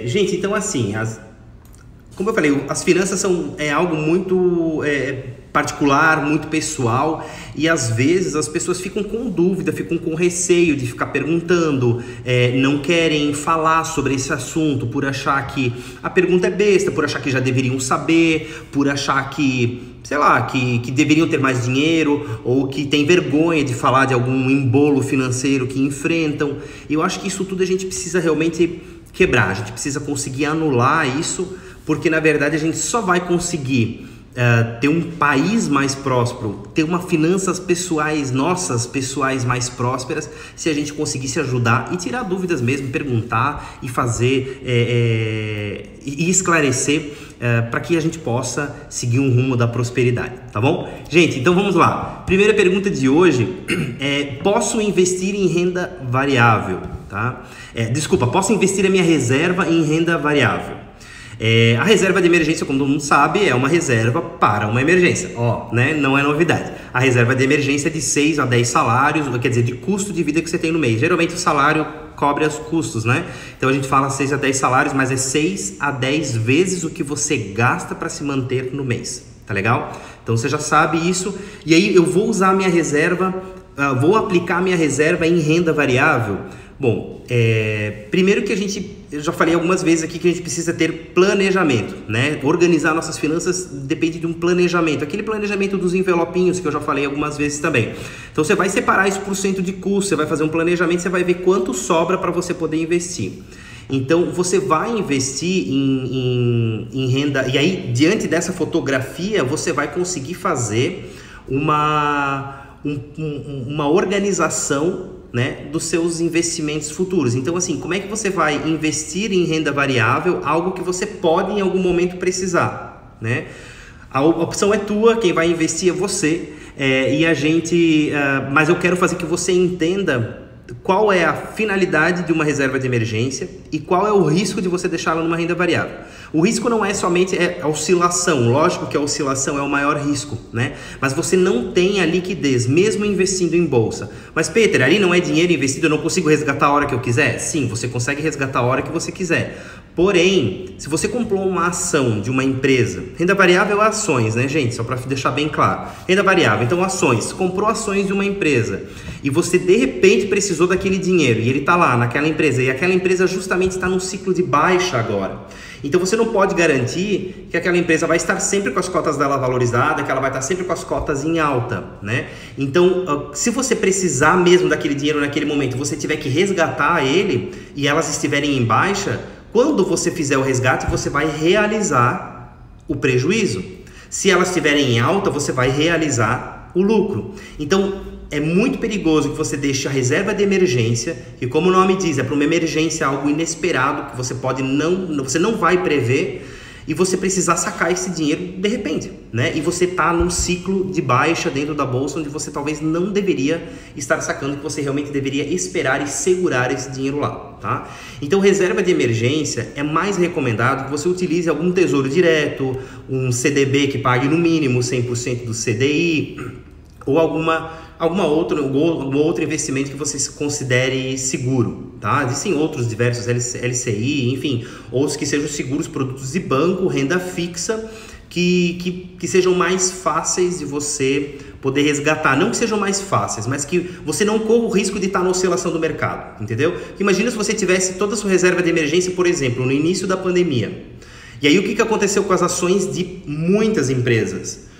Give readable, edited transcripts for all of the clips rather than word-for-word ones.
Gente, então assim, como eu falei, as finanças são algo muito particular, muito pessoal, e às vezes as pessoas ficam com dúvida, ficam com receio de ficar perguntando, não querem falar sobre esse assunto por achar que a pergunta é besta, por achar que já deveriam saber, por achar que, sei lá, que deveriam ter mais dinheiro, ou que tem vergonha de falar de algum embolo financeiro que enfrentam. Eu acho que isso tudo a gente precisa realmente quebrar, a gente precisa conseguir anular isso, porque na verdade a gente só vai conseguir ter um país mais próspero, ter uma finanças pessoais, nossas pessoais mais prósperas, se a gente conseguir se ajudar e tirar dúvidas mesmo, perguntar e fazer e esclarecer para que a gente possa seguir um rumo da prosperidade, tá bom? Gente, então vamos lá. Primeira pergunta de hoje posso investir em renda variável, tá? Desculpa, posso investir a minha reserva em renda variável? A reserva de emergência, como todo mundo sabe, é uma reserva para uma emergência, né? Não é novidade. A reserva de emergência é de 6 a 10 salários, quer dizer, de custo de vida que você tem no mês. Geralmente o salário cobre os custos, né? Então a gente fala 6 a 10 salários, mas é 6 a 10 vezes o que você gasta para se manter no mês, tá legal? Então você já sabe isso. E aí eu vou usar a minha reserva, vou aplicar a minha reserva em renda variável. Bom, primeiro que eu já falei algumas vezes aqui que a gente precisa ter planejamento, né? Organizar nossas finanças depende de um planejamento, aquele planejamento dos envelopinhos que eu já falei algumas vezes também. Então você vai separar isso por cento de custo, você vai fazer um planejamento, você vai ver quanto sobra para você poder investir. Então você vai investir em renda, e aí diante dessa fotografia você vai conseguir fazer uma organização, né, dos seus investimentos futuros. Então assim, como é que você vai investir em renda variável, algo que você pode em algum momento precisar, né? A opção é tua, quem vai investir é você, mas eu quero fazer que você entenda qual é a finalidade de uma reserva de emergência e qual é o risco de você deixá-la numa renda variável. O risco não é somente a oscilação, lógico que a oscilação é o maior risco, né? Mas você não tem a liquidez, mesmo investindo em bolsa. Mas Peter, ali não é dinheiro investido, eu não consigo resgatar a hora que eu quiser? Sim, você consegue resgatar a hora que você quiser. Porém, se você comprou uma ação de uma empresa, renda variável é ações, né, gente? Só para deixar bem claro. Renda variável, então ações. Comprou ações de uma empresa e você de repente precisou daquele dinheiro e ele está lá naquela empresa e aquela empresa justamente está num ciclo de baixa agora. Então você não pode garantir que aquela empresa vai estar sempre com as cotas dela valorizadas, que ela vai estar sempre com as cotas em alta, né? Então, se você precisar mesmo daquele dinheiro naquele momento, você tiver que resgatar ele e elas estiverem em baixa, quando você fizer o resgate, você vai realizar o prejuízo. Se elas estiverem em alta, você vai realizar o lucro. Então, é muito perigoso que você deixe a reserva de emergência, que como o nome diz, é para uma emergência, algo inesperado, que você você não vai prever, e você precisar sacar esse dinheiro de repente, né? E você está num ciclo de baixa dentro da bolsa, onde você talvez não deveria estar sacando, que você realmente deveria esperar e segurar esse dinheiro lá, tá? Então, reserva de emergência é mais recomendado que você utilize algum tesouro direto, um CDB que pague no mínimo 100% do CDI, ou algum outro investimento que você considere seguro, tá? Existem outros diversos LCI, enfim, outros que sejam seguros, produtos de banco, renda fixa, que sejam mais fáceis de você poder resgatar. Não que sejam mais fáceis, mas que você não corra o risco de estar na oscilação do mercado, entendeu? Imagina se você tivesse toda a sua reserva de emergência, por exemplo, no início da pandemia. E aí o que aconteceu com as ações de muitas empresas?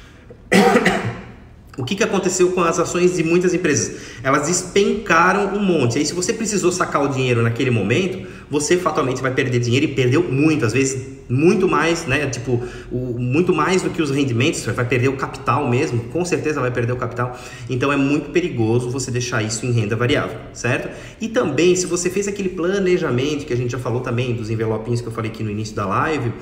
O que aconteceu com as ações de muitas empresas? Elas despencaram um monte. Aí se você precisou sacar o dinheiro naquele momento, você fatalmente vai perder dinheiro, e perdeu muito, às vezes muito mais, né? Tipo, muito mais do que os rendimentos, você vai perder o capital mesmo, com certeza vai perder o capital. Então é muito perigoso você deixar isso em renda variável, certo? E também, se você fez aquele planejamento que a gente já falou também, dos envelopinhos que eu falei aqui no início da live,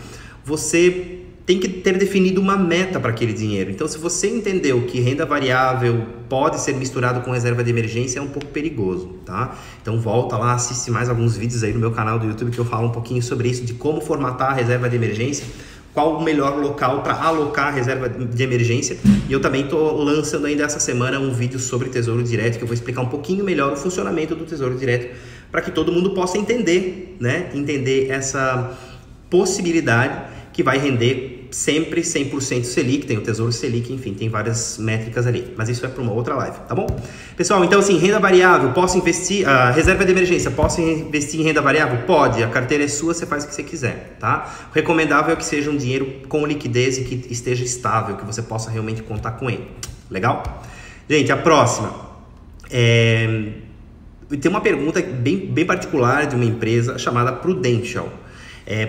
você tem que ter definido uma meta para aquele dinheiro. Então, se você entendeu que renda variável pode ser misturado com reserva de emergência, é um pouco perigoso, tá? Então, volta lá, assiste mais alguns vídeos aí no meu canal do YouTube que eu falo um pouquinho sobre isso, de como formatar a reserva de emergência qual o melhor local para alocar a reserva de emergência. E eu também estou lançando ainda essa semana um vídeo sobre Tesouro Direto, que eu vou explicar um pouquinho melhor o funcionamento do Tesouro Direto, para que todo mundo possa entender, né? Entender essa possibilidade que vai render sempre 100% Selic, tem o Tesouro Selic, enfim, tem várias métricas ali, mas isso é para uma outra live, tá bom? Pessoal, então assim, renda variável, posso investir, a reserva de emergência, posso investir em renda variável? Pode, a carteira é sua, você faz o que você quiser, tá? O recomendável é que seja um dinheiro com liquidez e que esteja estável, que você possa realmente contar com ele, legal? Gente, a próxima, tem uma pergunta bem particular de uma empresa chamada Prudential.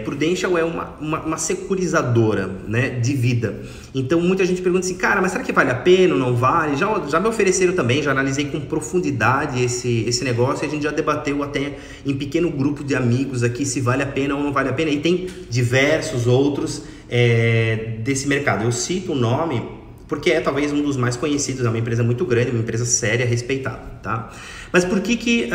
Prudential é uma securizadora, né, de vida. Então muita gente pergunta assim, cara, mas será que vale a pena ou não vale? Já me ofereceram também, já analisei com profundidade esse negócio e a gente já debateu até em pequeno grupo de amigos aqui se vale a pena ou não vale a pena. E tem diversos outros desse mercado. Eu cito o nome porque é talvez um dos mais conhecidos, é uma empresa muito grande, uma empresa séria, respeitada, tá? Mas por que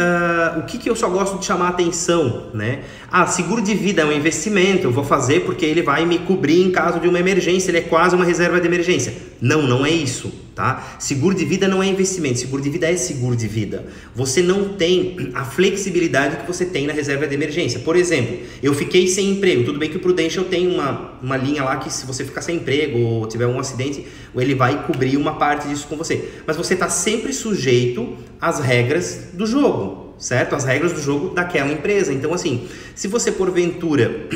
o que eu só gosto de chamar a atenção, né? Seguro de vida é um investimento, eu vou fazer porque ele vai me cobrir em caso de uma emergência, ele é quase uma reserva de emergência. Não é isso, tá? Seguro de vida não é investimento, seguro de vida é seguro de vida. Você não tem a flexibilidade que você tem na reserva de emergência. Por exemplo, eu fiquei sem emprego, tudo bem que o Prudential tem uma linha lá que se você ficar sem emprego ou tiver um acidente, ele vai cobrir uma parte disso com você. Mas você está sempre sujeito às regras do jogo, certo? As regras do jogo daquela empresa. Então assim, se você porventura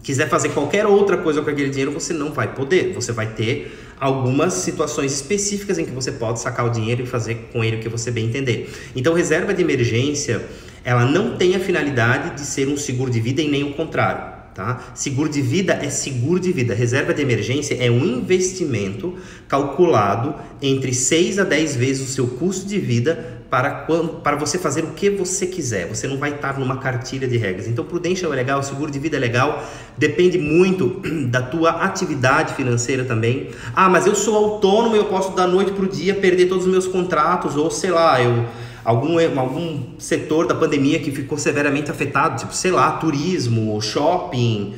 quiser fazer qualquer outra coisa com aquele dinheiro, você não vai poder. Você vai ter algumas situações específicas em que você pode sacar o dinheiro e fazer com ele o que você bem entender. Então, reserva de emergência, ela não tem a finalidade de ser um seguro de vida e nem o contrário, tá? Seguro de vida é seguro de vida. Reserva de emergência é um investimento calculado entre 6 a 10 vezes o seu custo de vida para você fazer o que você quiser. Você não vai estar numa cartilha de regras. Então, Prudential é legal, seguro de vida é legal, depende muito da tua atividade financeira também. Mas eu sou autônomo e eu posso da noite para o dia perder todos os meus contratos, ou sei lá, algum setor da pandemia que ficou severamente afetado, tipo, sei lá, turismo, shopping,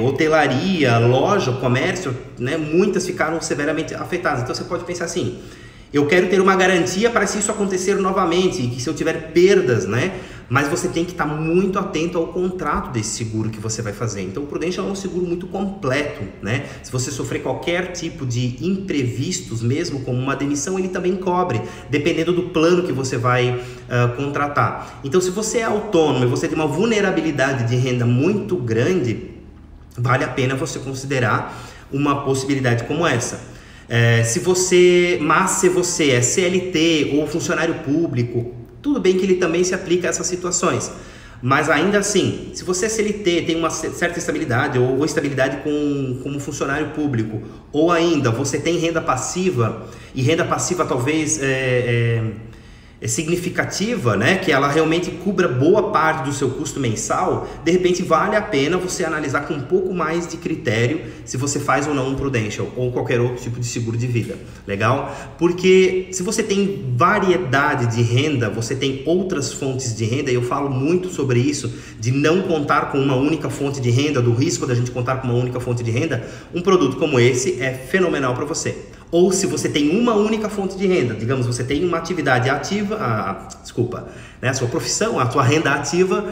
hotelaria, loja, comércio, né? Muitas ficaram severamente afetadas. Então você pode pensar assim, eu quero ter uma garantia para se isso acontecer novamente, e que se eu tiver perdas, né? Mas você tem que estar muito atento ao contrato desse seguro que você vai fazer. Então o Prudential é um seguro muito completo, né? Se você sofrer qualquer tipo de imprevistos, mesmo como uma demissão, ele também cobre, dependendo do plano que você vai contratar. Então se você é autônomo e você tem uma vulnerabilidade de renda muito grande, vale a pena você considerar uma possibilidade como essa. Se você é CLT ou funcionário público, tudo bem que ele também se aplica a essas situações, mas ainda assim, se você é CLT, tem uma certa estabilidade ou estabilidade como funcionário público, ou ainda você tem renda passiva, e renda passiva talvez é significativa, né, que ela realmente cubra boa parte do seu custo mensal, de repente vale a pena você analisar com um pouco mais de critério se você faz ou não um Prudential ou qualquer outro tipo de seguro de vida, legal? Porque se você tem variedade de renda, você tem outras fontes de renda, e eu falo muito sobre isso, de não contar com uma única fonte de renda, do risco da gente contar com uma única fonte de renda, um produto como esse é fenomenal para você. Ou se você tem uma única fonte de renda, digamos, você tem uma atividade ativa, a sua profissão, a sua renda ativa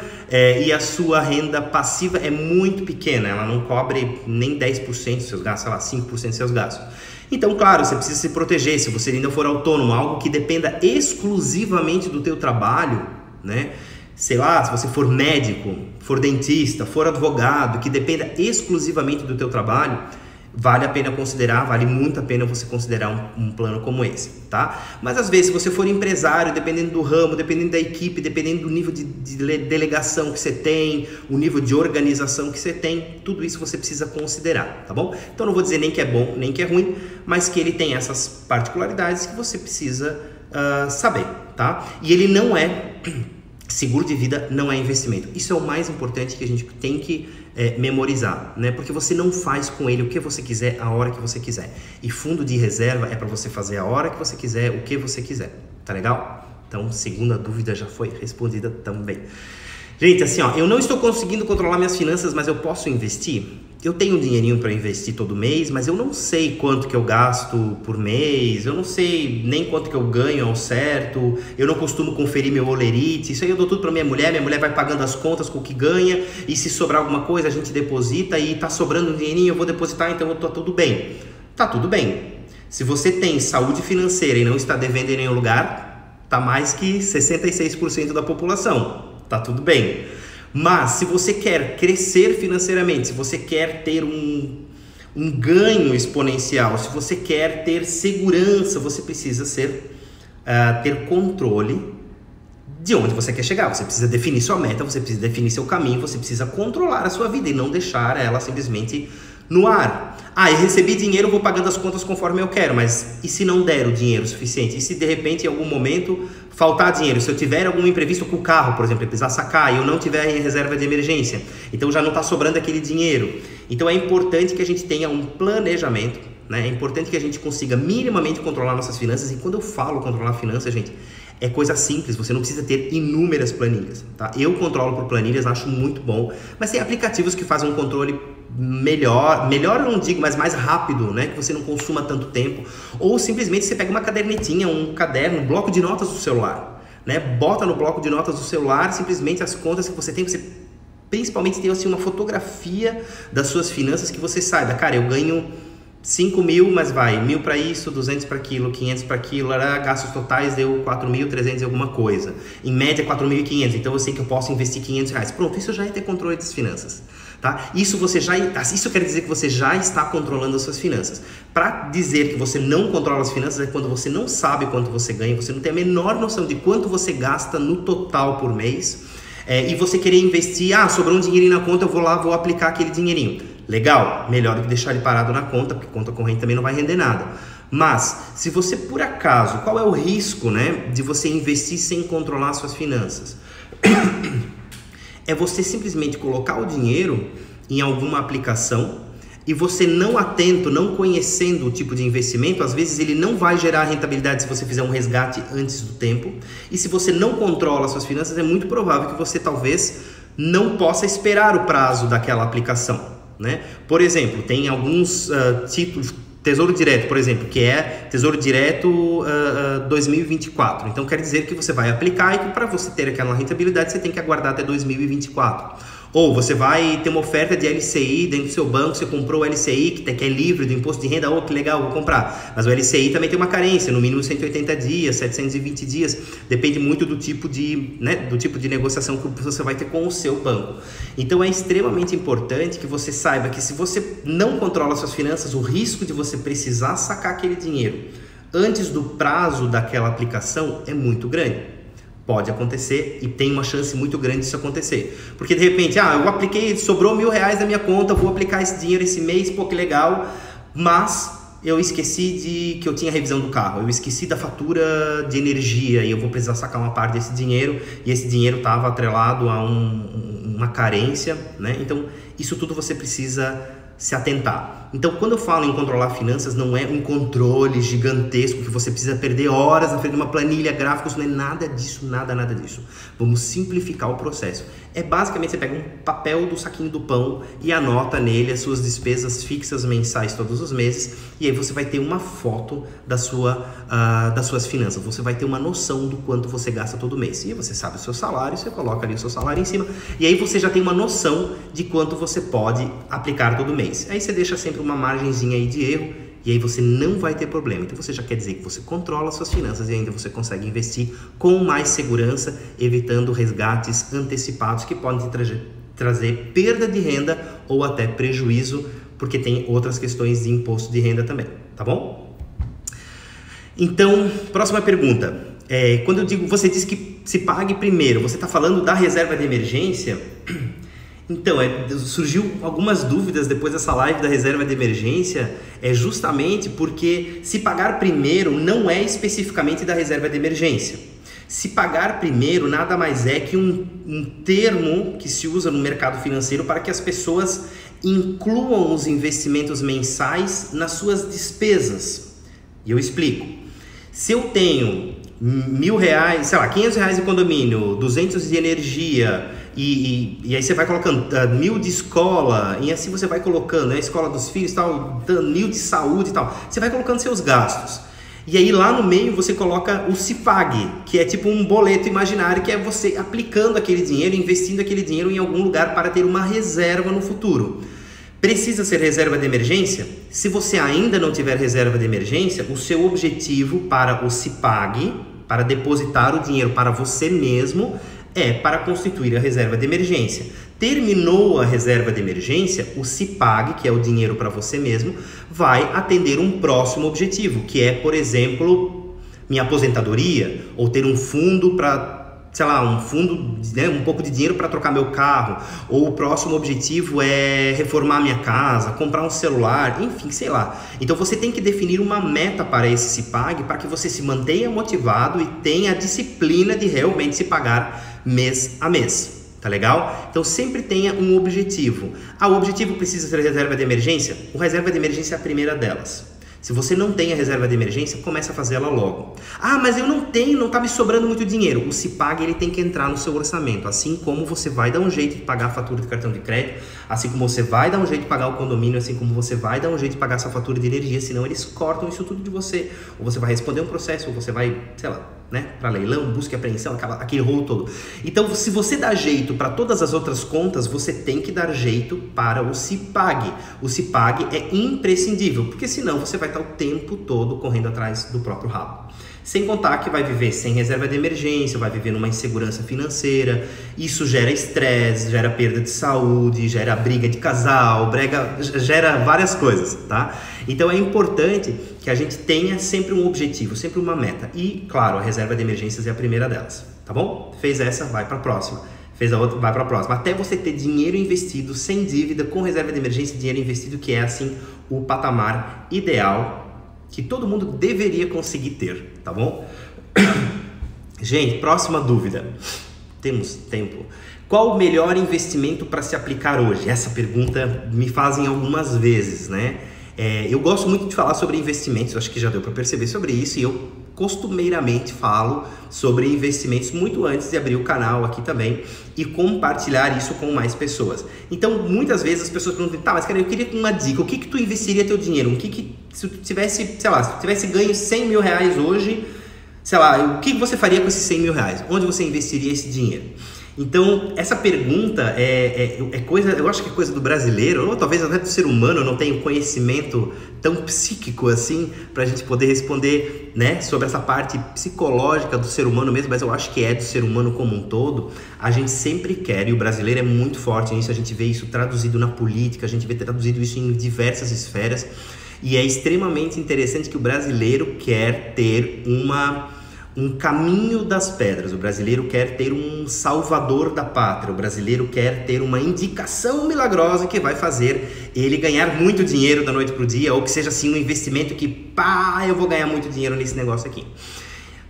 e a sua renda passiva é muito pequena, ela não cobre nem 10% dos seus gastos, sei lá, 5% dos seus gastos. Então, claro, você precisa se proteger, se você ainda for autônomo, algo que dependa exclusivamente do teu trabalho, né? Sei lá, se você for médico, for dentista, for advogado, que dependa exclusivamente do teu trabalho, vale a pena considerar, vale muito a pena você considerar um plano como esse, tá? Mas às vezes, se você for empresário, dependendo do ramo, dependendo da equipe, dependendo do nível de delegação que você tem, o nível de organização que você tem, tudo isso você precisa considerar, tá bom? Então não vou dizer nem que é bom, nem que é ruim, mas que ele tem essas particularidades que você precisa saber, tá? E ele não é... Seguro de vida não é investimento. Isso é o mais importante que a gente tem que memorizar, né? Porque você não faz com ele o que você quiser, a hora que você quiser. E fundo de reserva é para você fazer a hora que você quiser, o que você quiser. Tá legal? Então, segunda dúvida já foi respondida também. Gente, assim, ó, eu não estou conseguindo controlar minhas finanças, mas eu posso investir? eu tenho um dinheirinho para investir todo mês, mas eu não sei quanto que eu gasto por mês, eu não sei nem quanto que eu ganho ao certo, eu não costumo conferir meu holerite, isso aí eu dou tudo para minha mulher vai pagando as contas com o que ganha, e se sobrar alguma coisa a gente deposita, e tá sobrando um dinheirinho, eu vou depositar, então eu tô tudo bem. Tá tudo bem. Se você tem saúde financeira e não está devendo em nenhum lugar, tá mais que 66% da população, tá tudo bem. Mas se você quer crescer financeiramente, se você quer ter um ganho exponencial, se você quer ter segurança, você precisa ter controle de onde você quer chegar. Você precisa definir sua meta, você precisa definir seu caminho, você precisa controlar a sua vida e não deixar ela simplesmente no ar. Eu recebi dinheiro, vou pagando as contas conforme eu quero, mas e se não der o dinheiro suficiente? E se de repente em algum momento faltar dinheiro? Se eu tiver algum imprevisto com o carro, por exemplo, eu precisar sacar e eu não tiver em reserva de emergência, então já não está sobrando aquele dinheiro. Então é importante que a gente tenha um planejamento, né? É importante que a gente consiga minimamente controlar nossas finanças. E quando eu falo controlar finanças, gente, é coisa simples, você não precisa ter inúmeras planilhas, tá? Eu controlo por planilhas, acho muito bom, mas tem aplicativos que fazem um controle melhor eu não digo, mas mais rápido, né? Que você não consuma tanto tempo. Ou simplesmente você pega uma cadernetinha, um caderno, um bloco de notas do celular, né? Bota no bloco de notas do celular simplesmente as contas que você tem, você principalmente tem assim uma fotografia das suas finanças, que você saiba, cara, eu ganho 5 mil, mas vai 1.000 para isso, 200 para aquilo, 500 para aquilo, gastos totais deu 4.300 e alguma coisa, em média 4.500, então eu sei que eu posso investir R$500. Pronto, isso já é ter controle das finanças, tá? Isso quer dizer que você já está controlando as suas finanças. Para dizer que você não controla as finanças é quando você não sabe quanto você ganha, você não tem a menor noção de quanto você gasta no total por mês, e você querer investir, sobrou um dinheirinho na conta, eu vou aplicar aquele dinheirinho. Legal, melhor do que deixar ele parado na conta, porque conta corrente também não vai render nada. Mas, se você por acaso, qual é o risco, né, de você investir sem controlar suas finanças? É você simplesmente colocar o dinheiro em alguma aplicação e você não atento, não conhecendo o tipo de investimento, às vezes ele não vai gerar rentabilidade se você fizer um resgate antes do tempo. E se você não controla suas finanças, é muito provável que você talvez não possa esperar o prazo daquela aplicação, né? Por exemplo, tem alguns títulos, Tesouro Direto, por exemplo, que é Tesouro Direto 2024. Então quer dizer que você vai aplicar e que para você ter aquela rentabilidade você tem que aguardar até 2024. Ou você vai ter uma oferta de LCI dentro do seu banco, você comprou o LCI que é livre do imposto de renda, que legal, vou comprar. Mas o LCI também tem uma carência, no mínimo 180 dias, 720 dias, depende muito do tipo de negociação que você vai ter com o seu banco. Então é extremamente importante que você saiba que se você não controla suas finanças, o risco de você precisar sacar aquele dinheiro antes do prazo daquela aplicação é muito grande. Pode acontecer e tem uma chance muito grande disso acontecer. Porque de repente, eu apliquei, sobrou R$1.000 na minha conta, vou aplicar esse dinheiro esse mês, pô, que legal, mas eu esqueci que eu tinha revisão do carro, eu esqueci da fatura de energia e eu vou precisar sacar uma parte desse dinheiro e esse dinheiro estava atrelado a uma carência, né? Então, isso tudo você precisa se atentar. Então, quando eu falo em controlar finanças, não é um controle gigantesco que você precisa perder horas na frente de uma planilha, gráficos, não é nada disso, nada disso. Vamos simplificar o processo. É basicamente, você pega um papel do saquinho do pão e anota nele as suas despesas fixas mensais todos os meses, e aí você vai ter uma foto das suas finanças, você vai ter uma noção do quanto você gasta todo mês. E você sabe o seu salário, você coloca ali o seu salário em cima, e aí você já tem uma noção de quanto você pode aplicar todo mês. Aí você deixa sempre uma margenzinha aí de erro, e aí você não vai ter problema. Então você já quer dizer que você controla suas finanças e ainda você consegue investir com mais segurança, evitando resgates antecipados que podem te trazer perda de renda ou até prejuízo, porque tem outras questões de imposto de renda também, tá bom? Então, próxima pergunta. Quando eu digo, você diz que se pague primeiro, você está falando da reserva de emergência? Então, surgiu algumas dúvidas depois dessa live da reserva de emergência, justamente porque se pagar primeiro não é especificamente da reserva de emergência. Se pagar primeiro nada mais é que um termo que se usa no mercado financeiro para que as pessoas incluam os investimentos mensais nas suas despesas. E eu explico. Se eu tenho R$1.000, sei lá, R$500 de condomínio, 200 de energia, e aí você vai colocando 1.000 de escola, e assim você vai colocando, né, escola dos filhos, tal, 1.000 de saúde e tal, você vai colocando seus gastos. E aí lá no meio você coloca o CIPAG, que é tipo um boleto imaginário, que é você aplicando aquele dinheiro, investindo aquele dinheiro em algum lugar para ter uma reserva no futuro. Precisa ser reserva de emergência? Se você ainda não tiver reserva de emergência, o seu objetivo para o CIPAG, para depositar o dinheiro para você mesmo, é para constituir a reserva de emergência. Terminou a reserva de emergência, o CIPAG, que é o dinheiro para você mesmo, vai atender um próximo objetivo, que é, por exemplo, minha aposentadoria, ou ter um fundo para, sei lá, um fundo, né, um pouco de dinheiro para trocar meu carro, ou o próximo objetivo é reformar minha casa, comprar um celular, enfim, sei lá. Então você tem que definir uma meta para esse CIPAG, para que você se mantenha motivado e tenha a disciplina de realmente se pagar mês a mês, tá legal? Então sempre tenha um objetivo. O objetivo precisa ser reserva de emergência? O reserva de emergência é a primeira delas. Se você não tem a reserva de emergência, começa a fazê-la logo. Mas eu não tenho, não está me sobrando muito dinheiro. O CIPAG ele tem que entrar no seu orçamento, assim como você vai dar um jeito de pagar a fatura de cartão de crédito, assim como você vai dar um jeito de pagar o condomínio, assim como você vai dar um jeito de pagar essa fatura de energia, senão eles cortam isso tudo de você. Ou você vai responder um processo, ou você vai, sei lá, né, para leilão, busca e apreensão, aquele rolo todo. Então, se você dá jeito para todas as outras contas, você tem que dar jeito para o CIPAG. O CIPAG é imprescindível, porque senão você vai estar o tempo todo correndo atrás do próprio rabo. Sem contar que vai viver sem reserva de emergência, vai viver numa insegurança financeira, isso gera estresse, gera perda de saúde, gera briga de casal, gera várias coisas, tá? Então é importante que a gente tenha sempre um objetivo, sempre uma meta. E, claro, a reserva de emergências é a primeira delas, tá bom? Fez essa, vai para a próxima. Fez a outra, vai para a próxima. Até você ter dinheiro investido, sem dívida, com reserva de emergência, dinheiro investido, que é, assim, o patamar ideal que todo mundo deveria conseguir ter, tá bom? Gente, próxima dúvida. Temos tempo. Qual o melhor investimento para se aplicar hoje? Essa pergunta me fazem algumas vezes, né? Eu gosto muito de falar sobre investimentos, acho que já deu para perceber sobre isso, e eu costumeiramente falo sobre investimentos muito antes de abrir o canal aqui também e compartilhar isso com mais pessoas. Então, muitas vezes as pessoas perguntam, tá, mas cara, eu queria uma dica, o que tu investiria teu dinheiro? Se tu tivesse, sei lá, se tu tivesse ganho R$100.000 hoje, sei lá, o que você faria com esses R$100.000? Onde você investiria esse dinheiro? Então, essa pergunta é coisa, eu acho que é coisa do brasileiro, ou talvez até do ser humano. Eu não tenho conhecimento tão psíquico assim para a gente poder responder, né, sobre essa parte psicológica do ser humano mesmo, mas eu acho que é do ser humano como um todo. A gente sempre quer, e o brasileiro é muito forte nisso, a gente vê isso traduzido na política, a gente vê traduzido isso em diversas esferas, e é extremamente interessante que o brasileiro quer ter um caminho das pedras, o brasileiro quer ter um salvador da pátria, o brasileiro quer ter uma indicação milagrosa que vai fazer ele ganhar muito dinheiro da noite para o dia, ou que seja assim um investimento que, eu vou ganhar muito dinheiro nesse negócio aqui.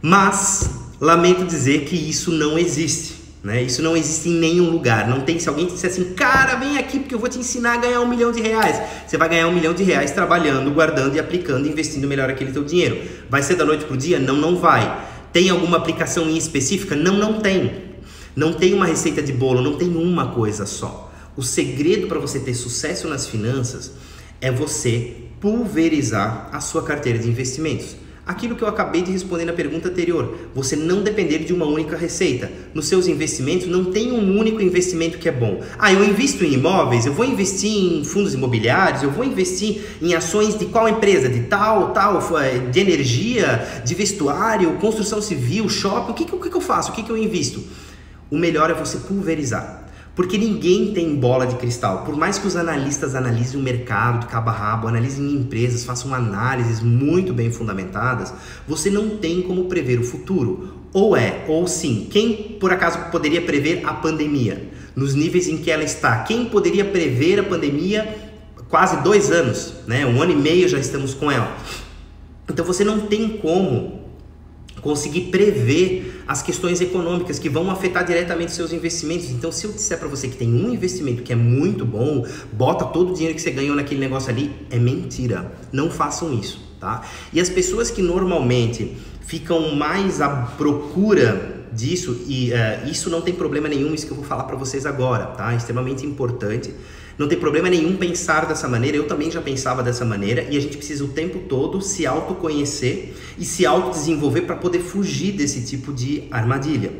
Mas, lamento dizer que isso não existe, né? Isso não existe em nenhum lugar. Não tem, se alguém te disser assim, cara, vem aqui porque eu vou te ensinar a ganhar R$1 milhão, você vai ganhar R$1 milhão trabalhando, guardando e aplicando, investindo melhor aquele teu dinheiro. Vai ser da noite para o dia? Não, não vai. Tem alguma aplicação em específica? Não, não tem. Não tem uma receita de bolo, não tem uma coisa só. O segredo para você ter sucesso nas finanças é você pulverizar a sua carteira de investimentos. Aquilo que eu acabei de responder na pergunta anterior, você não depender de uma única receita. Nos seus investimentos não tem um único investimento que é bom. Eu invisto em imóveis, eu vou investir em fundos imobiliários, eu vou investir em ações de qual empresa? De tal, de energia, de vestuário, construção civil, shopping. O que eu faço? O que eu invisto? O melhor é você pulverizar. Porque ninguém tem bola de cristal. Por mais que os analistas analisem o mercado de cabo a rabo, analisem empresas, façam análises muito bem fundamentadas, você não tem como prever o futuro. Ou sim. Quem por acaso poderia prever a pandemia? Nos níveis em que ela está. Quem poderia prever a pandemia? Quase 2 anos, né? 1 ano e meio já estamos com ela. Então você não tem como conseguir prever as questões econômicas que vão afetar diretamente seus investimentos. Então, se eu disser para você que tem um investimento que é muito bom, bota todo o dinheiro que você ganhou naquele negócio ali, é mentira. Não façam isso, tá? E as pessoas que normalmente ficam mais à procura disso, e isso não tem problema nenhum, isso que eu vou falar para vocês agora, tá? É extremamente importante. Não tem problema nenhum pensar dessa maneira, eu também já pensava dessa maneira, e a gente precisa o tempo todo se autoconhecer e se autodesenvolver para poder fugir desse tipo de armadilha.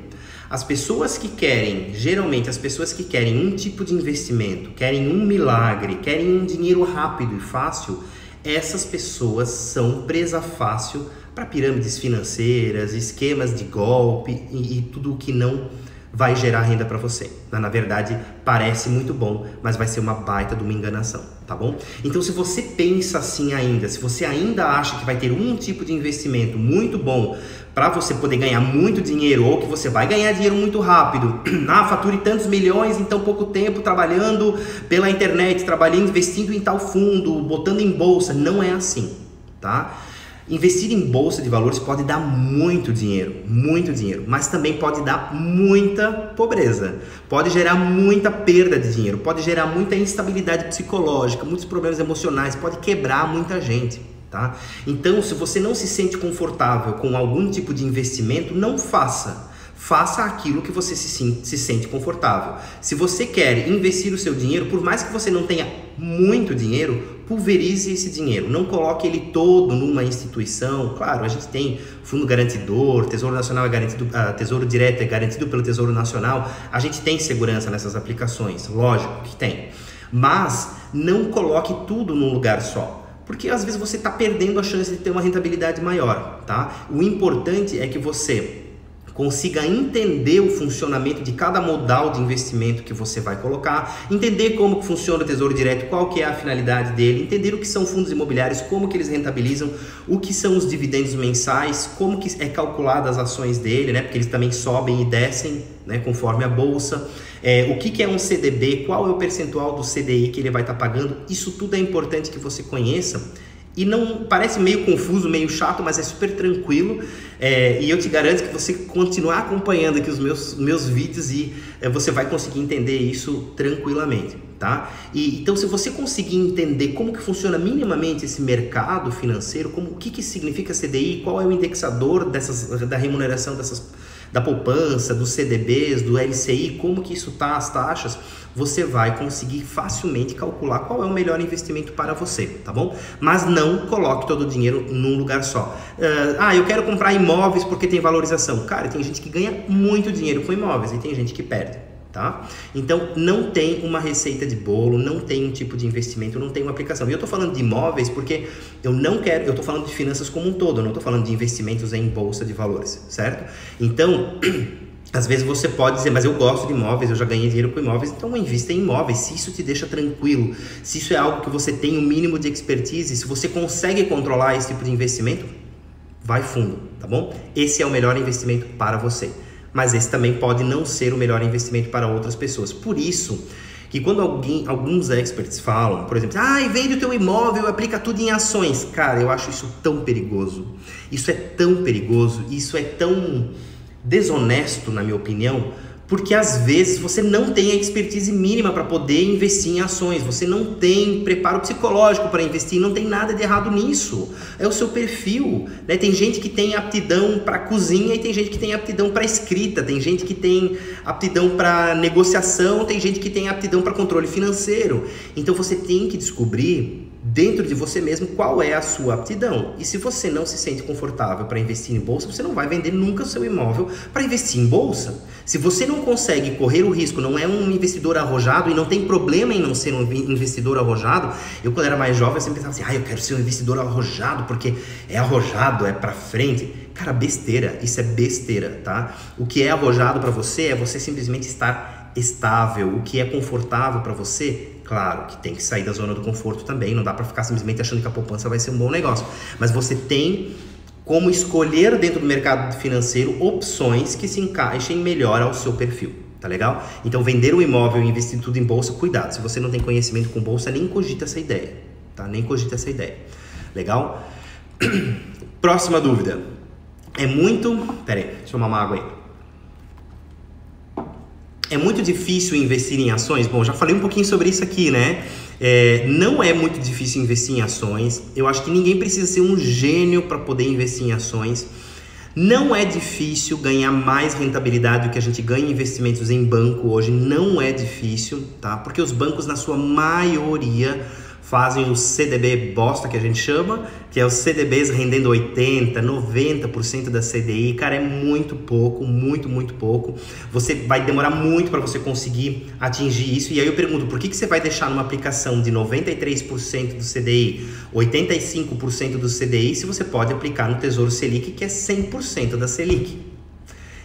As pessoas que querem, geralmente as pessoas que querem um tipo de investimento, querem um milagre, querem um dinheiro rápido e fácil, essas pessoas são presa fácil para pirâmides financeiras, esquemas de golpe e tudo o que não vai gerar renda para você. Na verdade, parece muito bom, mas vai ser uma baita de uma enganação, tá bom? Então, se você pensa assim ainda, se você ainda acha que vai ter um tipo de investimento muito bom para você poder ganhar muito dinheiro, ou que você vai ganhar dinheiro muito rápido, fature tantos milhões em tão pouco tempo, trabalhando pela internet, trabalhando, investindo em tal fundo, botando em bolsa, não é assim, tá? Investir em bolsa de valores pode dar muito dinheiro, mas também pode dar muita pobreza, pode gerar muita perda de dinheiro, pode gerar muita instabilidade psicológica, muitos problemas emocionais, pode quebrar muita gente, tá? Então, se você não se sente confortável com algum tipo de investimento, não faça. Faça aquilo que você se sente confortável. Se você quer investir o seu dinheiro, por mais que você não tenha muito dinheiro, pulverize esse dinheiro. Não coloque ele todo numa instituição. Claro, a gente tem fundo garantidor, Tesouro Nacional é garantido, Tesouro Direto é garantido pelo Tesouro Nacional. A gente tem segurança nessas aplicações, lógico que tem. Mas não coloque tudo num lugar só, porque às vezes você está perdendo a chance de ter uma rentabilidade maior, tá? O importante é que você consiga entender o funcionamento de cada modal de investimento que você vai colocar, entender como funciona o Tesouro Direto, qual que é a finalidade dele, entender o que são fundos imobiliários, como que eles rentabilizam, o que são os dividendos mensais, como que é calculada as ações dele, né? Porque eles também sobem e descem, né, conforme a bolsa. O que é um CDB, qual é o percentual do CDI que ele vai estar pagando, isso tudo é importante que você conheça. E não parece meio confuso, meio chato, mas é super tranquilo, e eu te garanto que você continuar acompanhando aqui os meus vídeos e você vai conseguir entender isso tranquilamente, tá? Então, se você conseguir entender como que funciona minimamente esse mercado financeiro, o que significa CDI, qual é o indexador da remuneração da poupança, dos CDBs, do LCI, como que isso tá, as taxas, você vai conseguir facilmente calcular qual é o melhor investimento para você, tá bom? Mas não coloque todo o dinheiro num lugar só. Eu quero comprar imóveis porque tem valorização. Cara, tem gente que ganha muito dinheiro com imóveis e tem gente que perde, tá? Então, não tem uma receita de bolo, não tem um tipo de investimento, não tem uma aplicação. E eu tô falando de imóveis porque eu tô falando de finanças como um todo, eu não tô falando de investimentos em bolsa de valores, certo? Então, às vezes você pode dizer, mas eu gosto de imóveis, eu já ganhei dinheiro com imóveis, então invista em imóveis, se isso te deixa tranquilo, se isso é algo que você tem um mínimo de expertise, se você consegue controlar esse tipo de investimento, vai fundo, tá bom? Esse é o melhor investimento para você. Mas esse também pode não ser o melhor investimento para outras pessoas. Por isso que quando alguns experts falam, por exemplo, vende o teu imóvel, aplica tudo em ações. Cara, eu acho isso tão perigoso. Isso é tão perigoso, isso é tão desonesto, na minha opinião, porque às vezes você não tem a expertise mínima para poder investir em ações, você não tem preparo psicológico para investir, não tem nada de errado nisso, é o seu perfil, né? Tem gente que tem aptidão para cozinha e tem gente que tem aptidão para escrita, tem gente que tem aptidão para negociação, tem gente que tem aptidão para controle financeiro. Então você tem que descobrir dentro de você mesmo qual é a sua aptidão. E se você não se sente confortável para investir em bolsa, você não vai vender nunca o seu imóvel para investir em bolsa. Se você não consegue correr o risco, não é um investidor arrojado, e não tem problema em não ser um investidor arrojado. Eu, quando era mais jovem, eu sempre pensava assim, eu quero ser um investidor arrojado porque é arrojado, é para frente. Cara, besteira, isso é besteira, tá? O que é arrojado para você é você simplesmente estar estável. O que é confortável para você, claro que tem que sair da zona do conforto também, não dá para ficar simplesmente achando que a poupança vai ser um bom negócio, mas você tem como escolher dentro do mercado financeiro opções que se encaixem melhor ao seu perfil, tá legal? Então, vender um imóvel e investir tudo em bolsa, cuidado, se você não tem conhecimento com bolsa, nem cogita essa ideia, tá? Nem cogita essa ideia, legal? Próxima dúvida, peraí, deixa eu mamar água aí. É muito difícil investir em ações? Bom, já falei um pouquinho sobre isso aqui, né? Não é muito difícil investir em ações. Eu acho que ninguém precisa ser um gênio para poder investir em ações. Não é difícil ganhar mais rentabilidade do que a gente ganha em investimentos em banco hoje, não é difícil, tá? Porque os bancos, na sua maioria, fazem o CDB bosta, que a gente chama, que é os CDBs rendendo 80%, 90% da CDI. Cara, é muito pouco, muito pouco. Você vai demorar muito para você conseguir atingir isso. E aí eu pergunto, por que você vai deixar numa aplicação de 93% do CDI, 85% do CDI, se você pode aplicar no Tesouro Selic, que é 100% da Selic?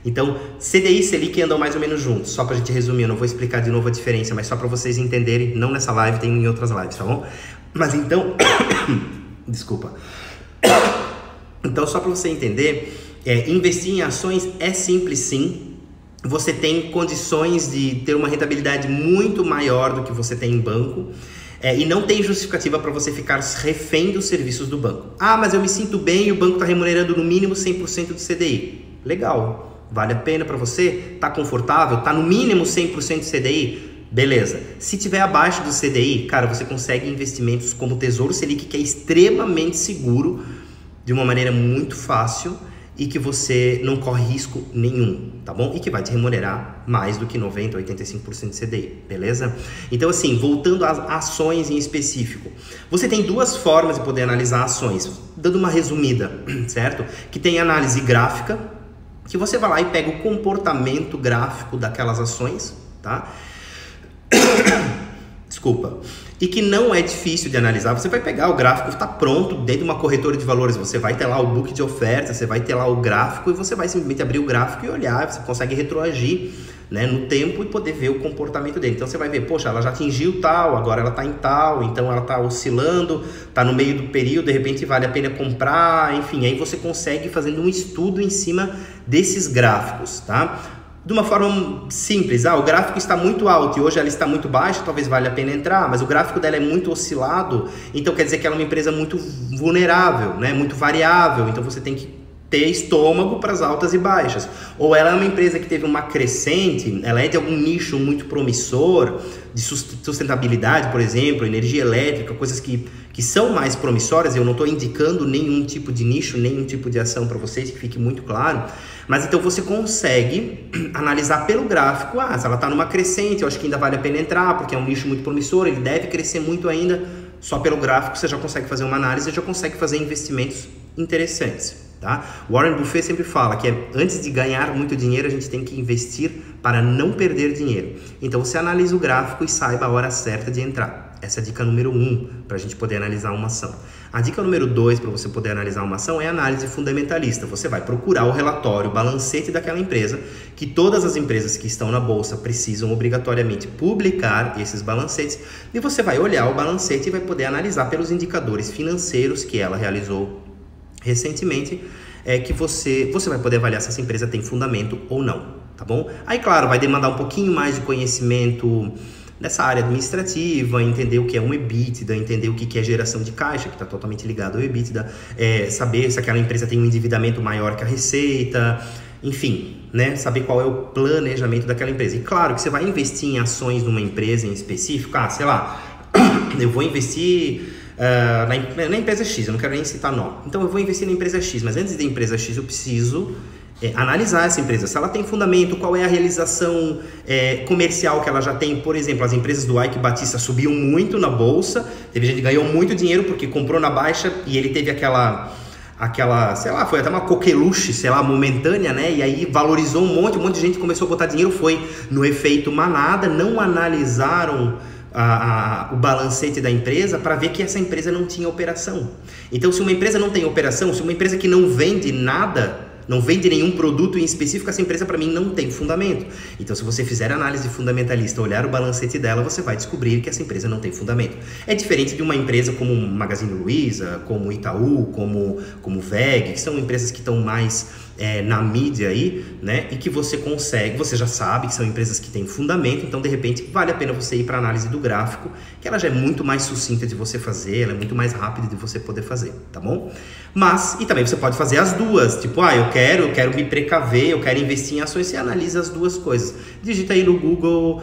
Então, CDI e Selic andam mais ou menos juntos. Só pra gente resumir, eu não vou explicar de novo a diferença, mas só para vocês entenderem, não nessa live, tem em outras lives, tá bom? Mas então, desculpa. Então, só para você entender, investir em ações é simples sim. Você tem condições de ter uma rentabilidade muito maior do que você tem em banco. E não tem justificativa para você ficar refém dos serviços do banco. Ah, mas eu me sinto bem e o banco está remunerando no mínimo 100% do CDI. Legal. Vale a pena para você? Tá confortável? Tá no mínimo 100% do CDI? Beleza. Se tiver abaixo do CDI, cara, você consegue investimentos como o Tesouro Selic, que é extremamente seguro, de uma maneira muito fácil e que você não corre risco nenhum, tá bom? E que vai te remunerar mais do que 90%, 85% de CDI, beleza? Então, assim, voltando às ações em específico, você tem duas formas de poder analisar ações, dando uma resumida, certo? Que tem análise gráfica, que você vai lá e pega o comportamento gráfico daquelas ações, tá? Desculpa. E que não é difícil de analisar. Você vai pegar o gráfico, está pronto dentro de uma corretora de valores, você vai ter lá o book de ofertas, você vai ter lá o gráfico e você vai simplesmente abrir o gráfico e olhar, você consegue retroagir, né, no tempo e poder ver o comportamento dele. Então você vai ver, poxa, ela já atingiu tal, agora ela está em tal, então ela está oscilando, está no meio do período, de repente vale a pena comprar, enfim, aí você consegue fazendo um estudo em cima desses gráficos, tá? De uma forma simples, o gráfico está muito alto e hoje ela está muito baixa, talvez valha a pena entrar, mas o gráfico dela é muito oscilado, então quer dizer que ela é uma empresa muito vulnerável, né? Muito variável, então você tem que ter estômago para as altas e baixas. Ou ela é uma empresa que teve uma crescente, ela é de algum nicho muito promissor, de sustentabilidade, por exemplo, energia elétrica, coisas que são mais promissoras. Eu não estou indicando nenhum tipo de nicho, nenhum tipo de ação para vocês, que fique muito claro. Mas então você consegue analisar pelo gráfico, se ela está numa crescente, eu acho que ainda vale a pena entrar, porque é um nicho muito promissor, ele deve crescer muito ainda. Só pelo gráfico você já consegue fazer uma análise, já consegue fazer investimentos interessantes. Tá? Warren Buffett sempre fala que antes de ganhar muito dinheiro, a gente tem que investir para não perder dinheiro. Então você analisa o gráfico e saiba a hora certa de entrar. Essa é a dica número 1 para a gente poder analisar uma ação. A dica número 2 para você poder analisar uma ação é a análise fundamentalista. Você vai procurar o relatório, o balancete daquela empresa, que todas as empresas que estão na bolsa precisam obrigatoriamente publicar esses balancetes, e você vai olhar o balancete e vai poder analisar pelos indicadores financeiros que ela realizou recentemente, que você vai poder avaliar se essa empresa tem fundamento ou não, tá bom? Aí, claro, vai demandar um pouquinho mais de conhecimento nessa área administrativa, entender o que é um EBITDA, entender o que é geração de caixa, que está totalmente ligado ao EBITDA, saber se aquela empresa tem um endividamento maior que a receita, enfim, né? Saber qual é o planejamento daquela empresa. E claro que você vai investir em ações numa empresa em específico, sei lá, eu vou investir na empresa X, eu não quero nem citar nome. Então eu vou investir na empresa X, mas antes da empresa X eu preciso analisar essa empresa, se ela tem fundamento, qual é a realização comercial que ela já tem. Por exemplo, as empresas do Ike Batista subiam muito na bolsa, teve gente que ganhou muito dinheiro porque comprou na baixa e ele teve aquela, sei lá, foi até uma coqueluche, sei lá, momentânea, né? E aí valorizou um monte de gente começou a botar dinheiro, foi no efeito manada, não analisaram o balancete da empresa para ver que essa empresa não tinha operação. Então, se uma empresa não tem operação, se uma empresa que não vende nada, não vende nenhum produto em específico, essa empresa para mim não tem fundamento. Então, se você fizer análise fundamentalista, olhar o balancete dela, você vai descobrir que essa empresa não tem fundamento. É diferente de uma empresa como Magazine Luiza, como Itaú, como VEG, que são empresas que estão mais na mídia aí, né? E que você já sabe que são empresas que têm fundamento, então de repente vale a pena você ir para a análise do gráfico, que ela já é muito mais sucinta de você fazer, ela é muito mais rápida de você poder fazer, tá bom? Mas, e também você pode fazer as duas, tipo, eu quero me precaver, eu quero investir em ações, você analisa as duas coisas. Digita aí no Google,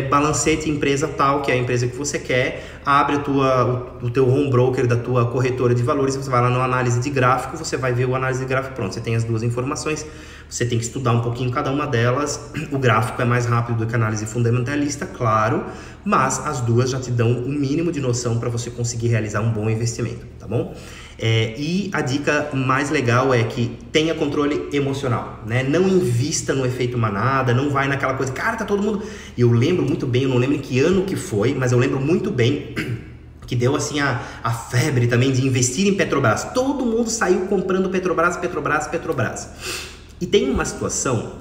balancete empresa tal, que é a empresa que você quer, abre o teu home broker da tua corretora de valores, você vai lá no análise de gráfico, você vai ver o análise de gráfico, pronto, você tem as duas informações, você tem que estudar um pouquinho cada uma delas, o gráfico é mais rápido do que a análise fundamentalista, claro, mas as duas já te dão um mínimo de noção para você conseguir realizar um bom investimento, tá bom? E a dica mais legal é que tenha controle emocional, né? Não invista no efeito manada, não vai naquela coisa, cara, tá todo mundo... Eu lembro muito bem, eu não lembro em que ano que foi, mas eu lembro muito bem que deu assim a febre também de investir em Petrobras. Todo mundo saiu comprando Petrobras. E tem uma situação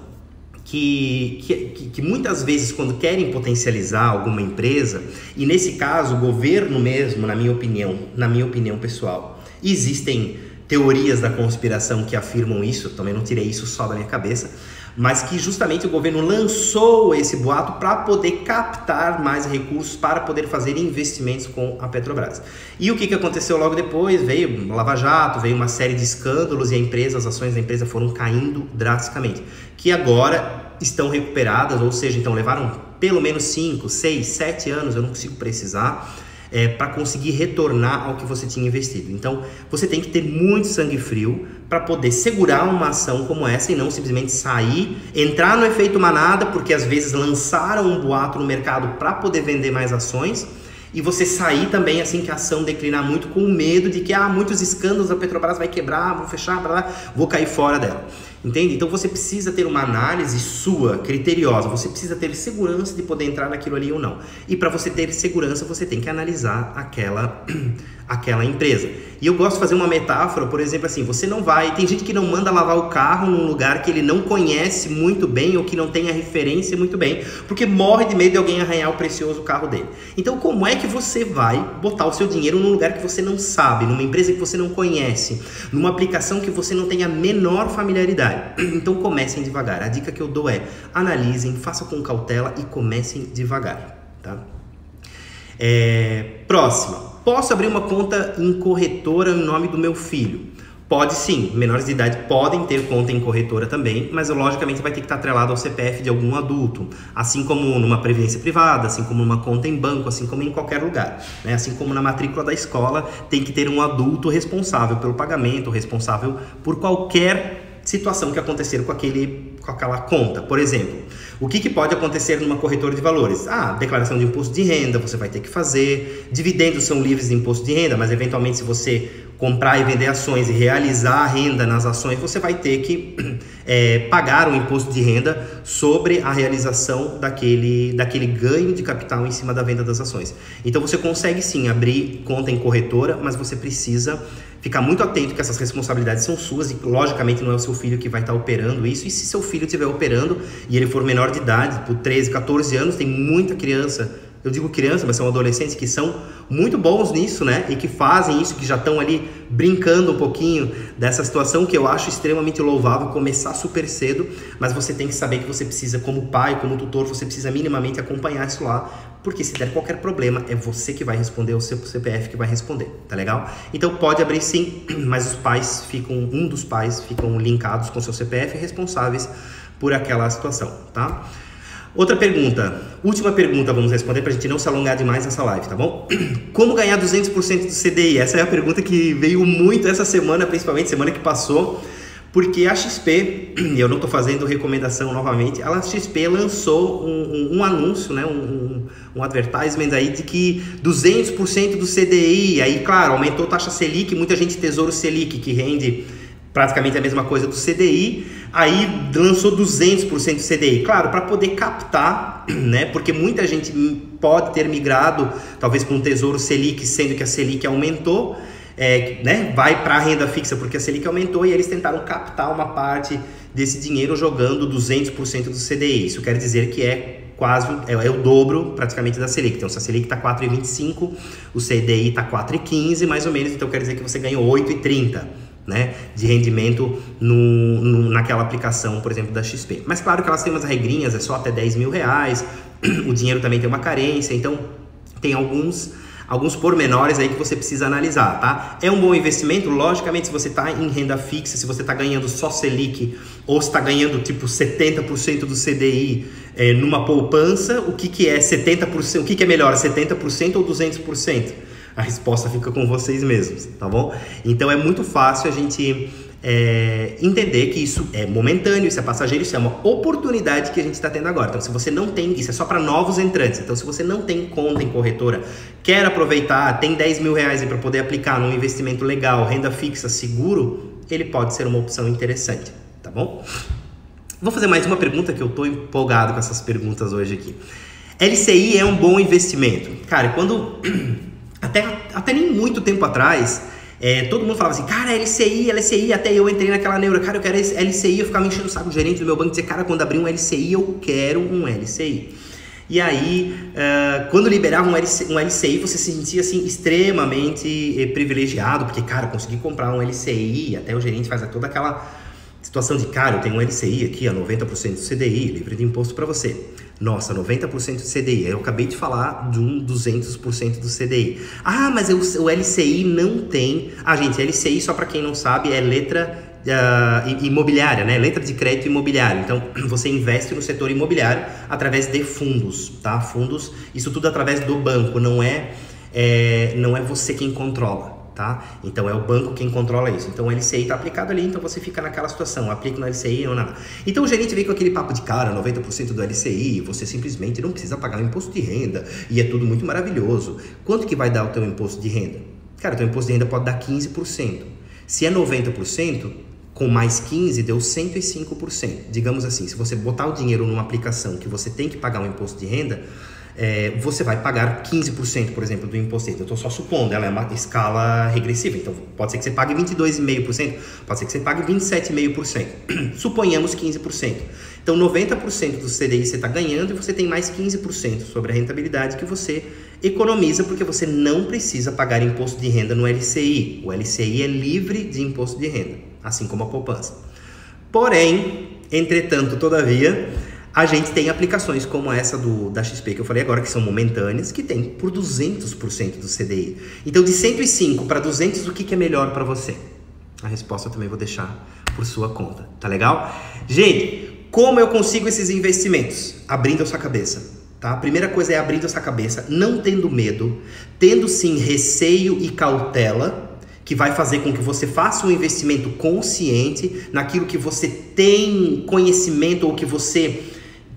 que muitas vezes, quando querem potencializar alguma empresa, e nesse caso o governo mesmo, na minha opinião pessoal, existem teorias da conspiração que afirmam isso, também não tirei isso só da minha cabeça, mas que justamente o governo lançou esse boato para poder captar mais recursos para poder fazer investimentos com a Petrobras. E o que aconteceu logo depois? Veio Lava Jato, veio uma série de escândalos e as ações da empresa foram caindo drasticamente, que agora estão recuperadas, ou seja, então levaram pelo menos 5, 6, 7 anos, eu não consigo precisar, para conseguir retornar ao que você tinha investido. Então, você tem que ter muito sangue frio para poder segurar uma ação como essa e não simplesmente sair, entrar no efeito manada, porque às vezes lançaram um boato no mercado para poder vender mais ações, e você sair também assim que a ação declinar muito com medo de que muitos escândalos, a Petrobras vai quebrar, vou fechar, vou cair fora dela. Entende? Então você precisa ter uma análise sua, criteriosa, você precisa ter segurança de poder entrar naquilo ali ou não. E para você ter segurança, você tem que analisar aquela empresa. E eu gosto de fazer uma metáfora, por exemplo, assim, você não vai... Tem gente que não manda lavar o carro num lugar que ele não conhece muito bem ou que não tem a referência muito bem, porque morre de medo de alguém arranhar o precioso carro dele. Então, como é que você vai botar o seu dinheiro num lugar que você não sabe, numa empresa que você não conhece, numa aplicação que você não tem a menor familiaridade? Então, comecem devagar. A dica que eu dou é: analisem, façam com cautela e comecem devagar, tá? Próxima. Posso abrir uma conta em corretora em nome do meu filho? Pode sim, menores de idade podem ter conta em corretora também, mas logicamente vai ter que estar atrelado ao CPF de algum adulto, assim como numa previdência privada, assim como numa conta em banco, assim como em qualquer lugar, né? Assim como na matrícula da escola tem que ter um adulto responsável pelo pagamento, responsável por qualquer situação que acontecer com aquela conta. Por exemplo, o que pode acontecer numa corretora de valores? Declaração de imposto de renda, você vai ter que fazer. Dividendos são livres de imposto de renda, mas eventualmente se você comprar e vender ações e realizar a renda nas ações, você vai ter que pagar um imposto de renda sobre a realização daquele ganho de capital em cima da venda das ações. Então você consegue sim abrir conta em corretora, mas você precisa ficar muito atento que essas responsabilidades são suas e logicamente não é o seu filho que vai estar operando isso. E se seu filho estiver operando e ele for menor de idade, por 13, 14 anos, tem muita criança, eu digo criança, mas são adolescentes que são muito bons nisso, né? E que fazem isso, que já estão ali brincando um pouquinho dessa situação, que eu acho extremamente louvável, começar super cedo, mas você tem que saber que você precisa, como pai, como tutor, você precisa minimamente acompanhar isso lá, porque se der qualquer problema, é você que vai responder, o seu CPF que vai responder, tá legal? Então pode abrir sim, mas um dos pais ficam linkados com seu CPF responsáveis por aquela situação, tá? Outra pergunta, última pergunta vamos responder para a gente não se alongar demais nessa live, tá bom? Como ganhar 200% do CDI? Essa é a pergunta que veio muito essa semana, principalmente semana que passou, porque a XP, e eu não estou fazendo recomendação novamente, a XP lançou um anúncio, né, um advertisement aí de que 200% do CDI, aí claro, aumentou a taxa Selic, muita gente Tesouro Selic que rende praticamente a mesma coisa do CDI, aí lançou 200% do CDI, claro, para poder captar, né, porque muita gente pode ter migrado, talvez para um Tesouro Selic, sendo que a Selic aumentou, né, vai para a renda fixa porque a Selic aumentou e eles tentaram captar uma parte desse dinheiro jogando 200% do CDI, isso quer dizer que é o dobro praticamente da Selic. Então se a Selic está 4,25, o CDI está 4,15 mais ou menos, então quer dizer que você ganhou 8,30, né, de rendimento naquela aplicação, por exemplo, da XP. Mas claro que elas têm umas regrinhas, é só até 10 mil reais, o dinheiro também tem uma carência, então tem alguns alguns pormenores aí que você precisa analisar, tá? É um bom investimento? Logicamente, se você está em renda fixa, se você está ganhando só Selic, ou se está ganhando tipo 70% do CDI numa poupança, o que é 70%? O que é melhor, 70% ou 200%? A resposta fica com vocês mesmos, tá bom? Então é muito fácil a gente entender que isso é momentâneo, isso é passageiro, isso é uma oportunidade que a gente está tendo agora. Então se você não tem, isso é só para novos entrantes, então se você não tem conta em corretora, quer aproveitar, tem 10 mil reais para poder aplicar num investimento legal, renda fixa, seguro, ele pode ser uma opção interessante, tá bom? Vou fazer mais uma pergunta que eu tô empolgado com essas perguntas hoje aqui. LCI é um bom investimento? Cara, quando até nem muito tempo atrás, todo mundo falava assim, cara, LCI, até eu entrei naquela neura, cara, eu quero LCI, eu ficava me enchendo o saco do gerente do meu banco, dizer, cara, quando abrir um LCI, eu quero um LCI. E aí, quando liberava um LCI, você se sentia assim, extremamente privilegiado, porque, cara, eu consegui comprar um LCI, até o gerente faz toda aquela situação de, cara, eu tenho um LCI aqui, a 90% do CDI, livre de imposto para você. Nossa, 90% do CDI. Eu acabei de falar de um 200% do CDI. Ah, mas o LCI não tem... Ah, gente, LCI, só para quem não sabe, é letra imobiliária, né? Letra de crédito imobiliário. Então, você investe no setor imobiliário através de fundos, tá? Fundos, isso tudo através do banco, não é você quem controla. Tá? Então é o banco quem controla isso. Então o LCI está aplicado ali, então você fica naquela situação, aplica no LCI ou não. Então o gerente vem com aquele papo de, cara, 90% do LCI, você simplesmente não precisa pagar o imposto de renda e é tudo muito maravilhoso. Quanto que vai dar o teu imposto de renda? Cara, o teu imposto de renda pode dar 15%. Se é 90%, com mais 15% deu 105%. Digamos assim, se você botar o dinheiro numa aplicação que você tem que pagar um imposto de renda, você vai pagar 15%, por exemplo, do imposto. Eu estou só supondo, ela é uma escala regressiva, então pode ser que você pague 22,5%, pode ser que você pague 27,5%. Suponhamos 15%. Então 90% do CDI você está ganhando e você tem mais 15% sobre a rentabilidade que você economiza, porque você não precisa pagar imposto de renda no LCI. O LCI é livre de imposto de renda, assim como a poupança. Porém, entretanto, todavia, a gente tem aplicações como essa da XP que eu falei agora, que são momentâneas, que tem por 200% do CDI. Então, de 105 para 200, o que é melhor para você? A resposta eu também vou deixar por sua conta, tá legal? Gente, como eu consigo esses investimentos? Abrindo a sua cabeça, tá? A primeira coisa é abrindo a sua cabeça, não tendo medo, tendo sim receio e cautela, que vai fazer com que você faça um investimento consciente naquilo que você tem conhecimento ou que você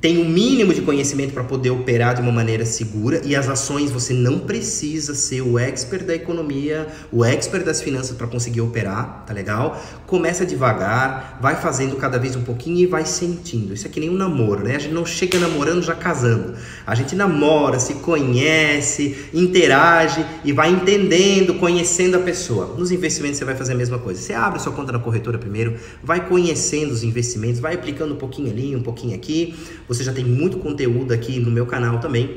tem um mínimo de conhecimento para poder operar de uma maneira segura. E as ações, você não precisa ser o expert da economia, o expert das finanças para conseguir operar, tá legal? Começa devagar, vai fazendo cada vez um pouquinho e vai sentindo. Isso é que nem um namoro, né? A gente não chega namorando já casando. A gente namora, se conhece, interage e vai entendendo, conhecendo a pessoa. Nos investimentos você vai fazer a mesma coisa. Você abre sua conta na corretora primeiro, vai conhecendo os investimentos, vai aplicando um pouquinho ali, um pouquinho aqui. Você já tem muito conteúdo aqui no meu canal também.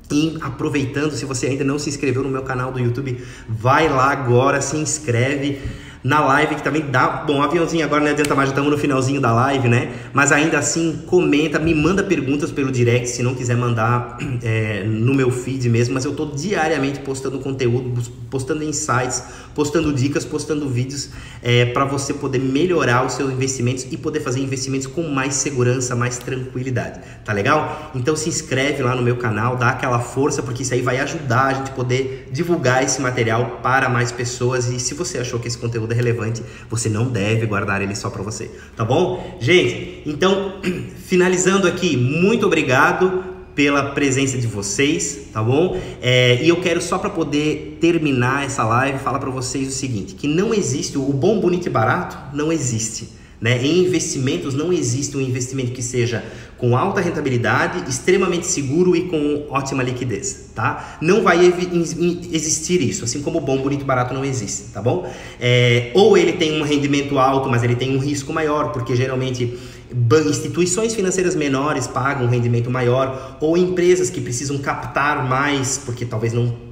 E aproveitando, se você ainda não se inscreveu no meu canal do YouTube, vai lá agora, se inscreve na live, que também dá... Bom, aviãozinho agora não adianta mais, já estamos no finalzinho da live, né? Mas ainda assim, comenta, me manda perguntas pelo direct, se não quiser mandar no meu feed mesmo. Mas eu tô diariamente postando conteúdo, postando insights, postando dicas, postando vídeos para você poder melhorar os seus investimentos e poder fazer investimentos com mais segurança, mais tranquilidade, tá legal? Então se inscreve lá no meu canal, dá aquela força, porque isso aí vai ajudar a gente poder divulgar esse material para mais pessoas. E se você achou que esse conteúdo é relevante, você não deve guardar ele só para você, tá bom? Gente, então, finalizando aqui, muito obrigado pela presença de vocês, tá bom? E eu quero, só para poder terminar essa live, falar para vocês o seguinte, que não existe, o bom, bonito e barato não existe, né? Em investimentos não existe um investimento que seja com alta rentabilidade, extremamente seguro e com ótima liquidez, tá? Não vai existir isso, assim como o bom, bonito e barato não existe, tá bom? Ou ele tem um rendimento alto, mas ele tem um risco maior, porque geralmente instituições financeiras menores pagam um rendimento maior, ou empresas que precisam captar mais, porque talvez não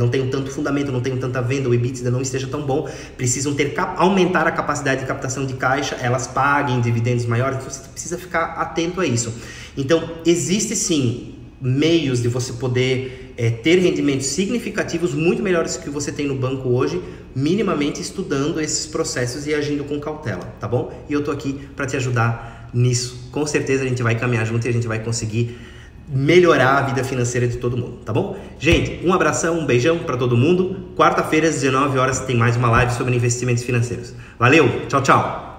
tenham tanto fundamento, não tenham tanta venda, o EBITDA não esteja tão bom, precisam aumentar a capacidade de captação de caixa, elas paguem dividendos maiores, então você precisa ficar atento a isso. Então, existe sim meios de você poder ter rendimentos significativos muito melhores que você tem no banco hoje, minimamente estudando esses processos e agindo com cautela, tá bom? E eu tô aqui para te ajudar nisso. Com certeza a gente vai caminhar junto e a gente vai conseguir melhorar a vida financeira de todo mundo, tá bom? Gente, um abração, um beijão para todo mundo. Quarta-feira às 19 horas tem mais uma live sobre investimentos financeiros. Valeu, tchau, tchau!